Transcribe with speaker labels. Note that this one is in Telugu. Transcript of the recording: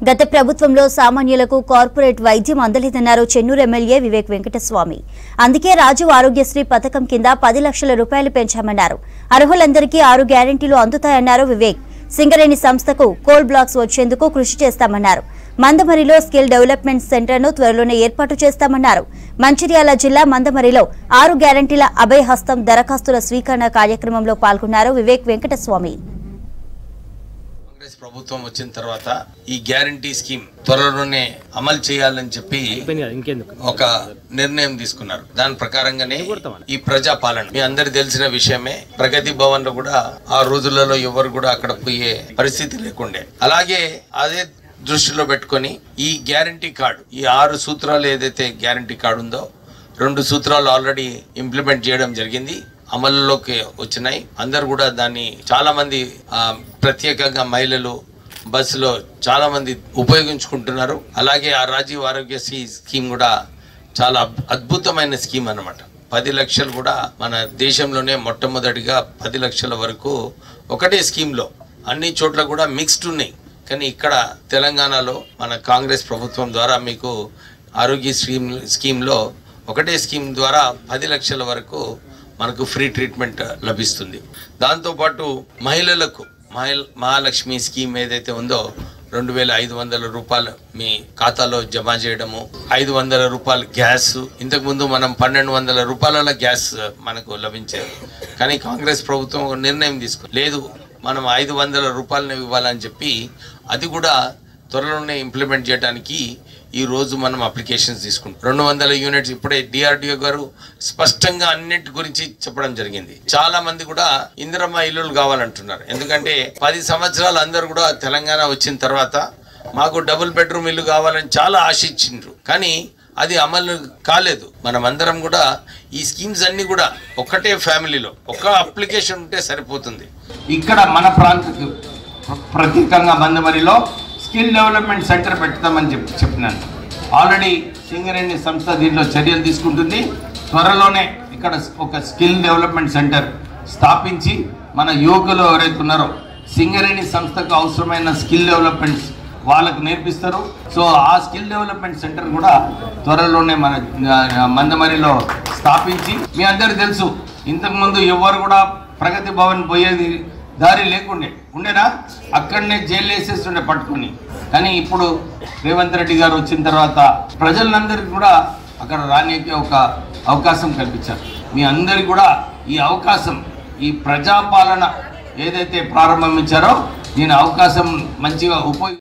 Speaker 1: గత ప్రభుత్వంలో సామాన్యులకు కార్పొరేట్ వైద్యం అందలేదన్నారు చెన్నూరు ఎమ్మెల్యే వివేక్ వెంకటస్వామి. అందుకే రాజు ఆరోగ్యశ్రీ పథకం కింద 10 లక్షల రూపాయలు పెంచామన్నారు. అర్హులందరికీ 6 గ్యారెంటీలు అందుతాయన్నారు వివేక్. సింగరేణి సంస్థకు కోల్ బ్లాక్స్ వచ్చేందుకు కృషి చేస్తామన్నారు. మందమరిలో స్కిల్ డెవలప్మెంట్ సెంటర్ను త్వరలోనే ఏర్పాటు చేస్తామన్నారు. మంచిర్యాల జిల్లా మందమరిలో 6 గ్యారెంటీల అభయహస్తం దరఖాస్తుల స్వీకరణ కార్యక్రమంలో పాల్గొన్నారు వివేక్ వెంకటస్వామి.
Speaker 2: ప్రభుత్వం వచ్చిన తర్వాత ఈ గ్యారంటీ స్కీమ్ త్వరలోనే అమలు చేయాలని చెప్పి ఒక నిర్ణయం తీసుకున్నారు. దాని ప్రకారంగానే ఈ ప్రజా పాలన మీ అందరికి తెలిసిన విషయమే. ప్రగతి భవన్ లో కూడా ఆ రోజులలో ఎవరు కూడా అక్కడ పోయే పరిస్థితి లేకుండే. అలాగే అదే దృష్టిలో పెట్టుకొని ఈ గ్యారంటీ కార్డు, ఈ 6 సూత్రాలు ఏదైతే గ్యారంటీ కార్డు ఉందో 2 సూత్రాలు ఆల్రెడీ ఇంప్లిమెంట్ చేయడం జరిగింది, అమలులోకి వచ్చినాయి. అందరు కూడా దాన్ని చాలా మంది ప్రత్యేకంగా మహిళలు బస్సులో చాలా మంది ఉపయోగించుకుంటున్నారు. అలాగే ఆ రాజీవ్ ఆరోగ్యశ్రీ స్కీమ్ కూడా చాలా అద్భుతమైన స్కీమ్ అన్నమాట. 10 లక్షలు కూడా మన దేశంలోనే మొట్టమొదటిగా 10 లక్షల వరకు ఒకటే స్కీమ్లో, అన్ని చోట్ల కూడా మిక్స్డ్ ఉన్నాయి. కానీ ఇక్కడ తెలంగాణలో మన కాంగ్రెస్ ప్రభుత్వం ద్వారా మీకు ఆరోగ్య స్కీమ్లో ఒకటే స్కీమ్ ద్వారా 10 లక్షల వరకు మనకు ఫ్రీ ట్రీట్మెంట్ లభిస్తుంది. దాంతోపాటు మహిళలకు మహాలక్ష్మి స్కీమ్ ఏదైతే ఉందో 2500 రూపాయలు మీ ఖాతాలో జమ చేయడము, 500 రూపాయలు గ్యాస్. ఇంతకుముందు మనం 1200 రూపాయల గ్యాస్ మనకు లభించేది. కానీ కాంగ్రెస్ ప్రభుత్వం నిర్ణయం లేదు, మనం 500 రూపాయలను ఇవ్వాలని చెప్పి అది కూడా త్వరలోనే ఇంప్లిమెంట్ చేయడానికి ఈ రోజు మనం అప్లికేషన్స్ తీసుకుంటాం. 200 యూనిట్స్ ఇప్పుడే DRDO గారు స్పష్టంగా అన్నిటి గురించి చెప్పడం జరిగింది. చాలా మంది కూడా ఇందిరమ్మ ఇల్లులు కావాలంటున్నారు. ఎందుకంటే 10 సంవత్సరాలు అందరూ కూడా తెలంగాణ వచ్చిన తర్వాత మాకు డబుల్ బెడ్రూమ్ ఇల్లు కావాలని చాలా ఆశించిండ్రు, కానీ అది అమలు కాలేదు. మనం అందరం కూడా ఈ స్కీమ్స్ అన్ని కూడా ఒకటే ఫ్యామిలీలో ఒక అప్లికేషన్ ఉంటే సరిపోతుంది. ఇక్కడ మన ప్రాంతకు ప్రత్యేకంగా మందమరిలో స్కిల్ డెవలప్మెంట్ సెంటర్ పెడతామని చెప్పినాను. ఆల్రెడీ సింగరేణి సంస్థ దీంట్లో చర్యలు తీసుకుంటుంది. త్వరలోనే ఇక్కడ ఒక స్కిల్ డెవలప్మెంట్ సెంటర్ స్థాపించి మన యువకులు ఎవరైతే ఉన్నారో సింగరేణి సంస్థకు అవసరమైన స్కిల్ డెవలప్మెంట్స్ వాళ్ళకు నేర్పిస్తారు. సో ఆ స్కిల్ డెవలప్మెంట్ సెంటర్ కూడా త్వరలోనే మన మందమరిలో స్థాపించి, మీ అందరికీ తెలుసు ఇంతకుముందు ఎవరు కూడా ప్రగతి భవన్ పోయేది దారి ఉండేనా, అక్కడనే జైలు వేసేస్తుండే పట్టుకొని. కానీ ఇప్పుడు రేవంత్ రెడ్డి గారు వచ్చిన తర్వాత ప్రజలందరికీ కూడా అక్కడ రానికి ఒక అవకాశం కల్పించారు. మీ అందరికీ కూడా ఈ అవకాశం, ఈ ప్రజాపాలన ఏదైతే ప్రారంభించారో దీని అవకాశం మంచిగా